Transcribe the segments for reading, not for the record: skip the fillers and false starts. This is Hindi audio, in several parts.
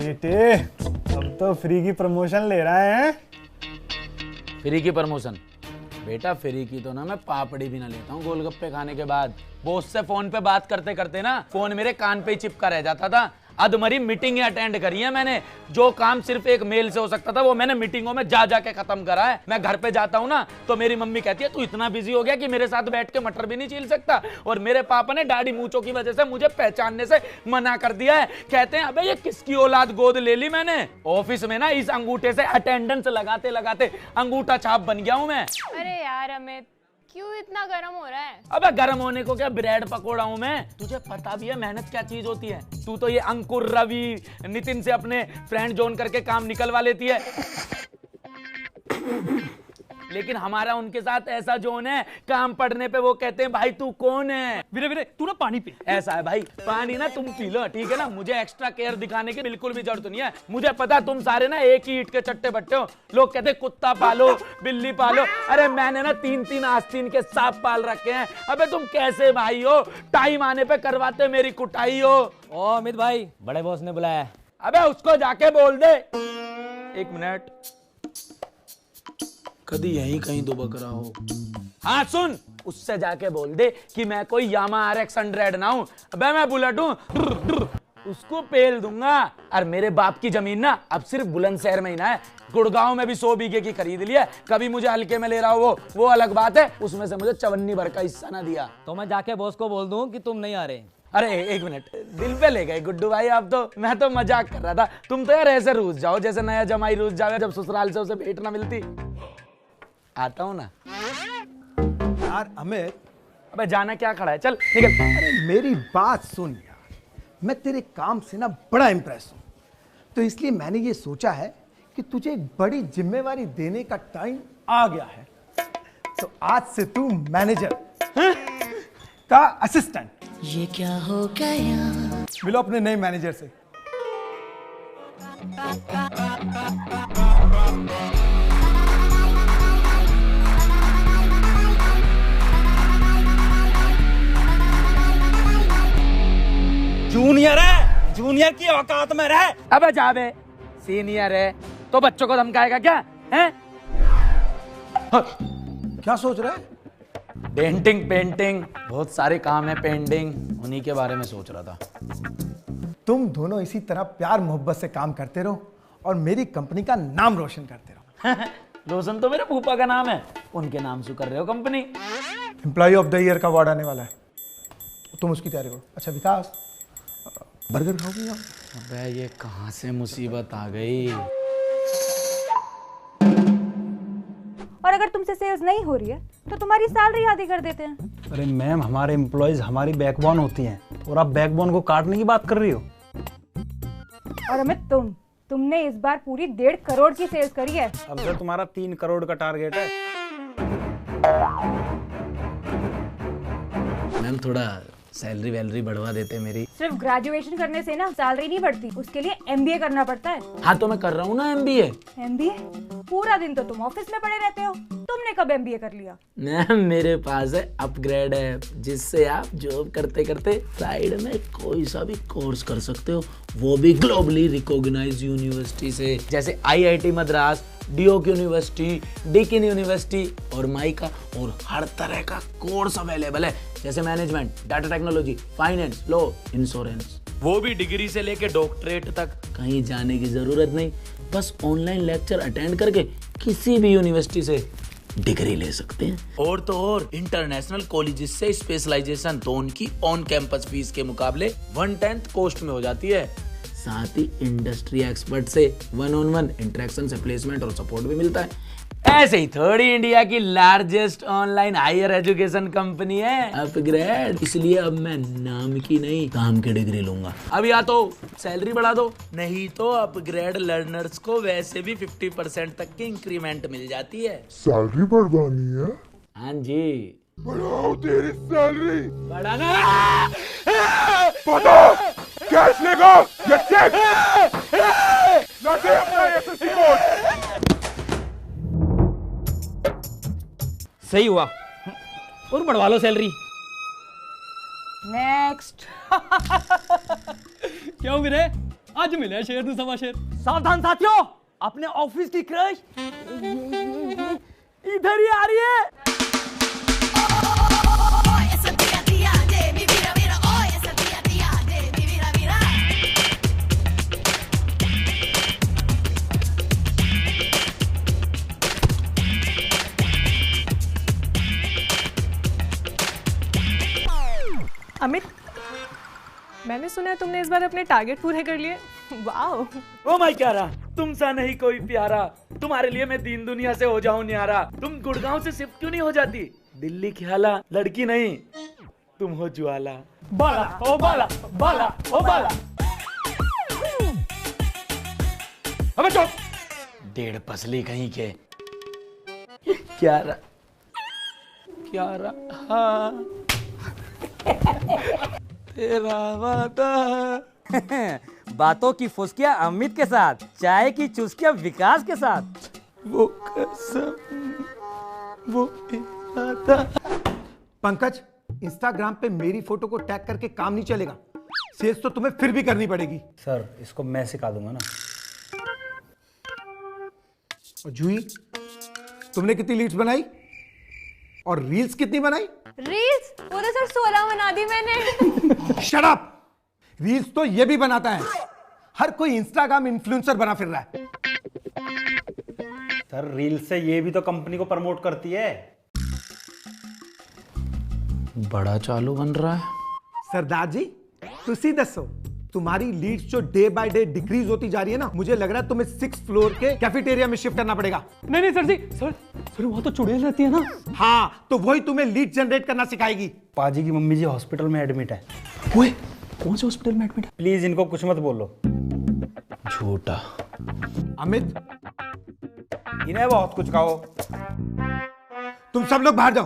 बेटे अब तो फ्री की प्रमोशन ले रहा है। फ्री की प्रमोशन? बेटा फ्री की तो ना मैं पापड़ी भी ना लेता हूँ गोलगप्पे खाने के बाद। बॉस से फोन पे बात करते करते ना फोन मेरे कान पे ही चिपका रह जाता था। अधमरी मीटिंगें अटेंड करी है मैंने। जो काम सिर्फ एक मेल से हो सकता था वो मैंने मीटिंगों में जा जाके खत्म करा है। मैं घर पे जाता हूँ ना तो मेरी मम्मी कहती है तू इतना बिजी हो गया कि मेरे साथ बैठ के मटर भी नहीं छील सकता। और मेरे पापा ने दाढ़ी मूंछों की वजह से मुझे पहचानने से मना कर दिया है। कहते हैं अबे ये किसकी औलाद गोद ले ली मैंने। ऑफिस में ना इस अंगूठे से अटेंडेंस लगाते लगाते अंगूठा छाप बन गया हूं मैं। अरे यार अमित, क्यों इतना गर्म हो रहा है? अबे गर्म होने को क्या ब्रेड पकोड़ा हूं मैं। तुझे पता भी है मेहनत क्या चीज होती है। तू तो ये अंकुर, रवि, नितिन से अपने फ्रेंड जोन करके काम निकलवा लेती है। लेकिन हमारा उनके साथ ऐसा जोन है, काम पड़ने पे वो कहते हैं भाई तू कौन है। वीरे वीरे तू ना पानी पी। ऐसा है भाई, पानी ना तुम पी लो, ठीक है ना। मुझे एक्स्ट्रा केयर दिखाने की बिल्कुल भी जरूरत नहीं है। मुझे पता तुम सारे ना एक ही ईंट के चट्टे बट्टे हो। लोग कहते कुत्ता पालो, बिल्ली पालो। अरे मैंने ना 3-3 आस्तीन के सांप पाल रखे हैं। अबे तुम कैसे भाई हो, टाइम आने पे करवाते मेरी कुटाई हो। ओ अमित भाई, बड़े बॉस ने बुलाया। अबे उसको जाके बोल दे। एक मिनट, कभी यहीं कहीं दुबक रहा हो। हाँ सुन, उससे जाके बोल दे कि मैं कोई यामा RX 100 ना हूं। अबे मैं बुलेट हूं, उसको पेल दूंगा। और मेरे बाप की जमीन ना अब सिर्फ बुलंदशहर में ही ना है, गुड़गांव में भी 100 बीघे की खरीद ली है। कभी मुझे हल्के में ले रहा हो वो अलग बात है। उसमें से मुझे 54 भर का हिस्सा ना दिया तो मैं जाके बॉस को बोल दूं कि तुम नहीं आ रहे। अरे एक मिनट, दिल पे ले गए गुड्डू भाई आप तो। मैं तो मजाक कर रहा था। तुम तो यार ऐसे रूस जाओ जैसे नया जमाई रूस जावे जब ससुराल से उसे भेंट ना मिलती। आता हूं ना यार अमित, अबे जाना क्या खड़ा है, चल निकल। अरे मेरी बात सुन यार, मैं तेरे काम से ना बड़ा इंप्रेस हूं। तो इसलिए मैंने ये सोचा है कि तुझे एक बड़ी जिम्मेवारी देने का टाइम आ गया है। तो आज से तू मैनेजर का असिस्टेंट। ये क्या हो गया? मिलो अपने नए मैनेजर से। जूनियर है, जूनियर की औकात में रह। अबे जावे, सीनियर है तो बच्चों को धमकाएगा क्या है? क्या सोच रहा है? पेंटिंग पेंटिंग बहुत सारे काम है पेंडिंग, उन्हीं के बारे में सोच रहा था। तुम दोनों इसी तरह प्यार मोहब्बत से काम करते रहो और मेरी कंपनी का नाम रोशन करते रहो। रोशन तो मेरे फूफा का नाम है, उनके नाम से कर रहे हो company. Employ of the year का अवार्ड आने वाला है, तुम उसकी तैयारी करो। अच्छा विकास, बर्गर खाओगे आप? अबे ये कहां से मुसीबत आ गई। और अगर तुमसे सेल्स नहीं हो रही है तो तुम्हारी सैलरी आधी कर देते हैं। अरे मैम, हमारे एम्प्लॉयज हमारी बैकबोन होती हैं और आप बैकबोन को काटने की बात कर रही हो। और अमित तुमने इस बार पूरी 1.5 करोड़ की सेल्स करी है। अब तो तुम्हारा 3 करोड़ का टारगेट है। मैम थोड़ा सैलरी वैलरी बढ़वा देते मेरी। सिर्फ ग्रेजुएशन करने से ना सैलरी नहीं बढ़ती, उसके लिए MBA करना पड़ता है। हाँ तो मैं कर रहा हूँ ना MBA। MBA? पूरा दिन तो तुम ऑफिस में पड़े रहते हो, तुमने कब MBA कर लिया? मैम मेरे पास है अपग्रेड ऐप, जिससे आप जॉब करते करते साइड में कोई सा भी कोर्स कर सकते हो, वो भी ग्लोबली रिकॉग्नाइज्ड यूनिवर्सिटी से, जैसे IIT Madras, Duke university, Deakin university और माइका। और हर तरह का कोर्स अवेलेबल है, जैसे management, data technology, finance, law, insurance. वो भी डिग्री से लेके डॉक्टरेट तक। कहीं जाने की जरूरत नहीं, बस ऑनलाइन लेक्चर अटेंड करके किसी भी यूनिवर्सिटी से डिग्री ले सकते हैं। और तो और इंटरनेशनल कॉलेजेस से स्पेशलाइजेशन तो उनकी ऑन कैंपस फीस के मुकाबले 1/10 कॉस्ट में हो जाती है। साथ ही इंडस्ट्री एक्सपर्ट से 1-on-1 इंटरेक्शन से प्लेसमेंट और सपोर्ट भी मिलता है। ऐसे ही थोड़ी इंडिया की largest online higher education company है अपग्रेड। इसलिए अब मैं नाम की नहीं काम की डिग्री लूंगा। अब या तो सैलरी बढ़ा दो, नहीं तो अपग्रेड लर्नर्स को वैसे भी 50% तक की इंक्रीमेंट मिल जाती है। सैलरी बढ़वानी है? हाँ जी, बढ़ाओ तेरी सैलरी। बढ़ाना। पता कैश लेगा या चेक? ना दे अपना SSC कोड। सही हुआ, और बढ़वा लो सैलरी। नेक्स्ट। क्यों वीरे, आज मिले शेर तू सवा शेर। सावधान साथियों, अपने ऑफिस की क्रश इधर ही आ रही है। अमित, मैंने सुना है तुमने इस बार अपने टारगेट पूरे कर लिए। वाओ। ओ माय प्यारा, तुम सा नहीं कोई प्यारा, तुम्हारे लिए मैं दीन दुनिया से हो जाऊं न्यारा। तुम गुड़गांव से शिफ्ट क्यों नहीं हो जाती? दिल्ली ख्याला, लड़की नहीं तुम हो ज्वाला। बाला ओ बाला, बाला ओ बाला। अबे चुप, डेढ़ पसली कहीं के। क्या रहा तेरा वादा। बातों की फुसकियां अमित के साथ, चाय की चुस्कियां विकास के साथ। वो कसम, वो इरादा। पंकज, इंस्टाग्राम पे मेरी फोटो को टैग करके काम नहीं चलेगा। सेल्स तो तुम्हें फिर भी करनी पड़ेगी। सर इसको मैं सिखा दूंगा ना। और जूही, तुमने कितनी लीड्स बनाई और रील्स कितनी बनाई? रील्स वो तो सर 16 बना दी मैंने। Shut up! रील्स तो ये भी बनाता है। हर कोई इंस्टाग्राम इन्फ्लुएंसर बना फिर रहा है। सर रील से ये भी तो कंपनी को प्रमोट करती है। बड़ा चालू बन रहा है। सरदार जी, तुसी दसो, तुम्हारी लीड्स जो डे बाय डे डिक्रीज होती जा रही है ना, मुझे लग रहा है तुम्हें 6th फ्लोर के कैफेटेरिया में शिफ्ट करना पड़ेगा। नहीं सर जी, सर वहाँ तो चुड़ैल रहती है ना। हाँ, तो वही तुम्हें लीड जनरेट करना सिखाएगी। पाजी की मम्मी जी हॉस्पिटल में एडमिट है। ओए, कौन से हॉस्पिटल में एडमिट है? प्लीज इनको कुछ मत बोलो। झूठा। अमित, इन्हें बहुत कुछ कहो। तुम सब लोग बाहर जाओ।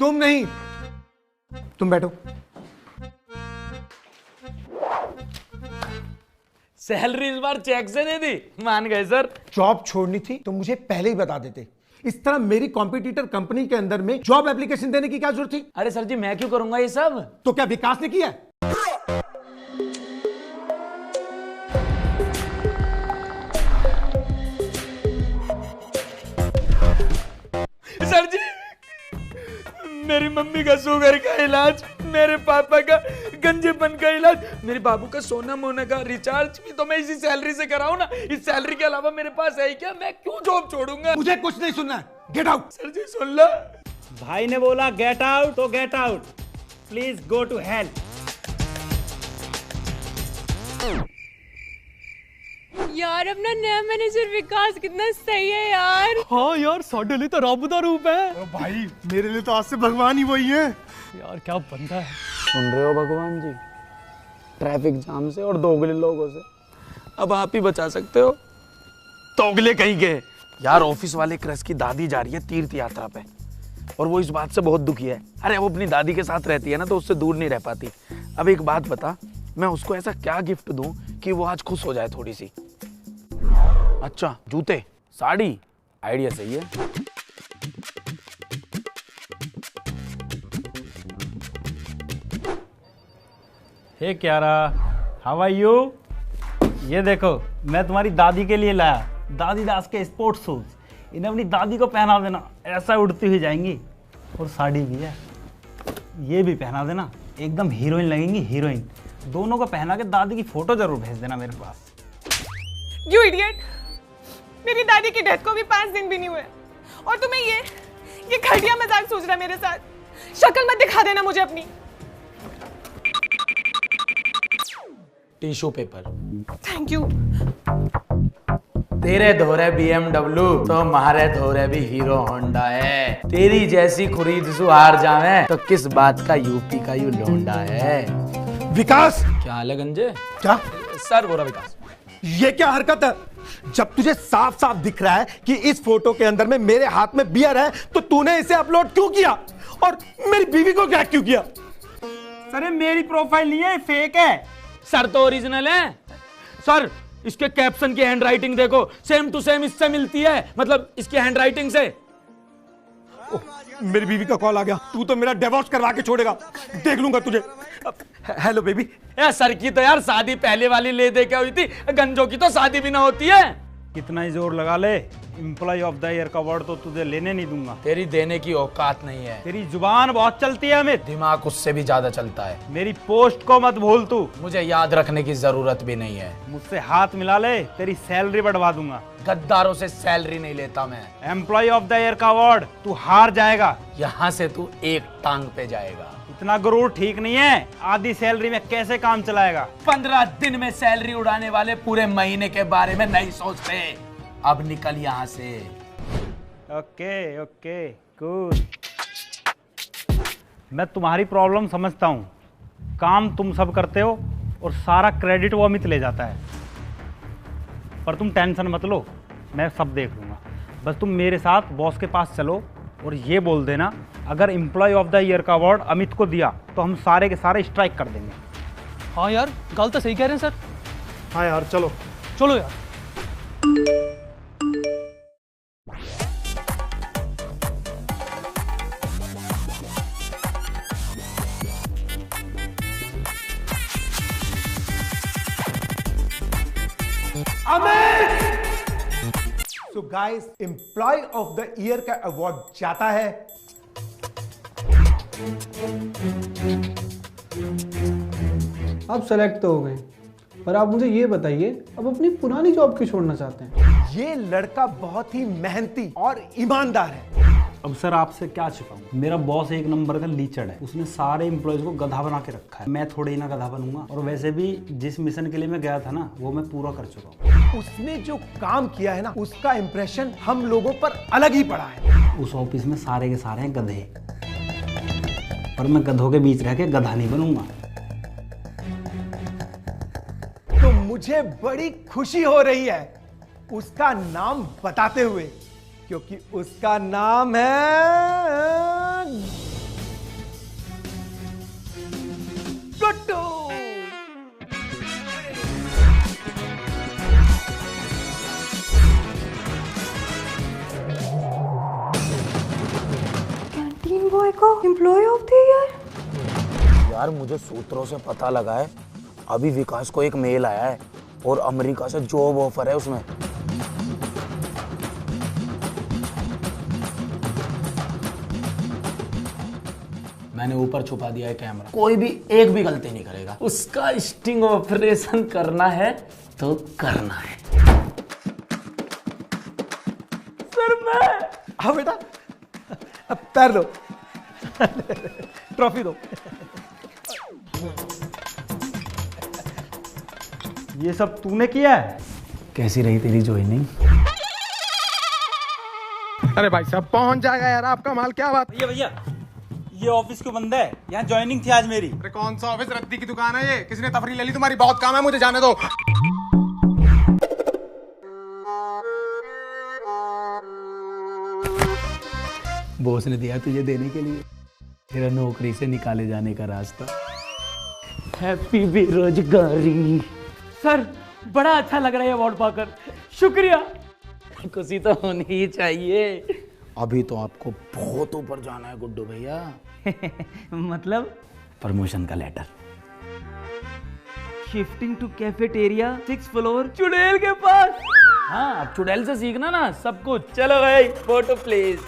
तुम नहीं, तुम बैठो। सैलरी इस बार चेक से दे दी, मान गए सर। जॉब छोड़नी थी तो मुझे पहले ही बता देते। इस तरह मेरी कॉम्पिटिटर कंपनी के अंदर में जॉब एप्लीकेशन देने की क्या जरूरत थी? अरे सर जी, मैं क्यों करूंगा ये सब? तो क्या विकास ने किया है? सर जी, मेरी मम्मी का शुगर का इलाज, मेरे पापा का गंजेपन का इलाज, मेरे बाबू का सोना मोना का रिचार्ज भी तो मैं इसी सैलरी से कराऊं ना। इस सैलरी के अलावा मेरे पास है ही क्या? मैं क्यों जॉब छोड़ूंगा? मुझे कुछ नहीं सुनना है। Get out. सर जी सुन लो। भाई ने बोला गेट आउट तो get out. Please go to hell. यार अपना नया मैनेजर विकास कितना सही है यार। हाँ यार, साढ़े लिए तो रब दा रूप है। भाई, मेरे लिए तो आज से भगवान ही वही है। यार क्या बंदा है। सुन रहे हो भगवान जी, ट्रैफिक जाम से और दोगले लोगों से अब आप ही बचा सकते हो। दोगले कहीं के। यार ऑफिस वाले क्रश की दादी जा रही है तीर्थ यात्रा पे, और वो इस बात से बहुत दुखी है। अरे वो अपनी दादी के साथ रहती है ना, तो उससे दूर नहीं रह पाती। अब एक बात बता, मैं उसको ऐसा क्या गिफ्ट दूं कि वो आज खुश हो जाए थोड़ी सी? अच्छा, जूते, साड़ी, आइडिया सही है। हे क्यारा, हाउ आर यू? ये देखो, मैं तुम्हारी दादी के लिए लाया दादी दास के स्पोर्ट्स शूज। इन्हें अपनी दादी को पहना देना, ऐसा उड़ती हुई जाएंगी। और साड़ी भी है, ये भी पहना देना, एकदम हीरोइन लगेंगी, हीरोइन। दोनों को पहना के दादी की फोटो जरूर भेज देना मेरे पास। यू इडियट, मेरी दादी की डेथ को भी 5 दिन भी नहीं हुए और तुम्हें ये घटिया मजाक सोच रहा है मेरे साथ। शक्ल मत दिखा देना मुझे अपनी। Tissue paper. Thank you. तेरे धोरे BMW तो हमारे धोरे भी हीरो होंडा है। तेरी जैसी खुरीद सुहार जावे तो किस बात का यूपी का यू लोंडा है। विकास, क्या हाल है गंजे? क्या सर बोला विकास। ये क्या हरकत है? जब तुझे साफ साफ दिख रहा है कि इस फोटो के अंदर में मेरे हाथ में बियर है, तो तूने इसे अपलोड क्यों किया और मेरी बीवी को क्या क्यों किया? सर मेरी प्रोफाइल नहीं है, फेक है। सर तो ओरिजिनल है। सर इसके कैप्शन की हैंडराइटिंग देखो, सेम टू सेम इससे मिलती है, मतलब इसकी हैंडराइटिंग से। मेरी बीवी का कॉल आ गया, तू तो मेरा डिवोर्स करवा के छोड़ेगा, देख लूंगा तुझे। Hello baby. यार सर की तो यार शादी पहले वाली ले दे के हुई थी, गंजों की तो शादी भी ना होती है। कितना ही जोर लगा ले, एम्प्लॉय ऑफ द ईयर का अवार्ड तो तुझे लेने नहीं दूंगा। तेरी देने की औकात नहीं है। तेरी जुबान बहुत चलती है अमित, दिमाग उससे भी ज्यादा चलता है। मेरी पोस्ट को मत भूल तू। मुझे याद रखने की जरूरत भी नहीं है। मुझसे हाथ मिला ले, तेरी सैलरी बढ़वा दूंगा। गद्दारों से सैलरी नहीं लेता मैं। एम्प्लॉय ऑफ द ईयर का अवार्ड तू हार जाएगा। यहाँ से तू एक टांग पे जाएगा। इतना गुरूर ठीक नहीं है, आधी सैलरी में कैसे काम चलाएगा। 15 दिन में सैलरी उड़ाने वाले पूरे महीने के बारे में नहीं सोचते। अब निकल यहाँ से। Okay okay cool. मैं तुम्हारी प्रॉब्लम समझता हूँ, काम तुम सब करते हो और सारा क्रेडिट वो अमित ले जाता है, पर तुम टेंशन मत लो, मैं सब देख लूँगा। बस तुम मेरे साथ बॉस के पास चलो और ये बोल देना, अगर एम्प्लॉय ऑफ द ईयर का अवार्ड अमित को दिया तो हम सारे के सारे स्ट्राइक कर देंगे। हाँ यार, गल तो सही कह रहे हैं सर। हाँ यार चलो। चलो यार। So guys, employ of the year का अवार्ड जाता है आप सेलेक्ट तो हो गए, पर आप मुझे ये बताइए, अब अपनी पुरानी जॉब क्यों छोड़ना चाहते हैं? ये लड़का बहुत ही मेहनती और ईमानदार है। अब सर आपसे क्या छिपाऊं, मेरा बॉस एक नंबर का लीचड़ है, उसने सारे एम्प्लॉयज को गधा बना के रखा है। मैं थोड़े ही ना गधा बनूंगा, और वैसे भी जिस मिशन के लिए मैं गया था ना, वो मैं पूरा कर चुका हूँ। उसने जो काम किया है ना, उसका इंप्रेशन हम लोगों पर अलग ही पड़ा है। उस ऑफिस में सारे के सारे हैं गधे, पर मैं गधों के बीच रह के गधा नहीं बनूंगा। तो मुझे बड़ी खुशी हो रही है उसका नाम बताते हुए, क्योंकि उसका नाम है गुड्डू। कैंटीन बॉय को एम्प्लॉय ऑफ द ईयर। यार मुझे सूत्रों से पता लगा है, अभी विकास को एक मेल आया है और अमेरिका से जॉब ऑफर है उसमें। मैंने ऊपर छुपा दिया है कैमरा, कोई भी एक भी गलती नहीं करेगा। उसका स्टिंग ऑपरेशन करना है तो करना है। सर मैं हाँ बेटा, अब पैर दो, ट्रॉफी दो। ये सब तूने किया है? कैसी रही तेरी ज्वाइनिंग? अरे भाई साहब पहुंच जाएगा यार आपका माल, क्या बात। भैया भैया, ये ऑफिस क्यों बंद है? यहाँ ज्वाइनिंग थी आज मेरी। अरे कौन सा ऑफिस, रद्दी की दुकान है ये, किसने तफरी ले ली तुम्हारी? बहुत काम है, मुझे जाने दो। बॉस ने दिया तुझे देने के लिए, तेरा नौकरी से निकाले जाने का रास्ता। हैप्पी बेरोजगारी। सर बड़ा अच्छा लग रहा है अवार्ड पाकर, शुक्रिया। खुशी तो होनी ही चाहिए। अभी तो आपको बहुत ऊपर जाना है गुड्डू भैया। मतलब प्रमोशन का letter. Shifting to cafeteria 6th floor चुड़ैल के पास। हाँ अब चुड़ैल से सीखना ना सब कुछ। चलो भाई फोटो प्लीज।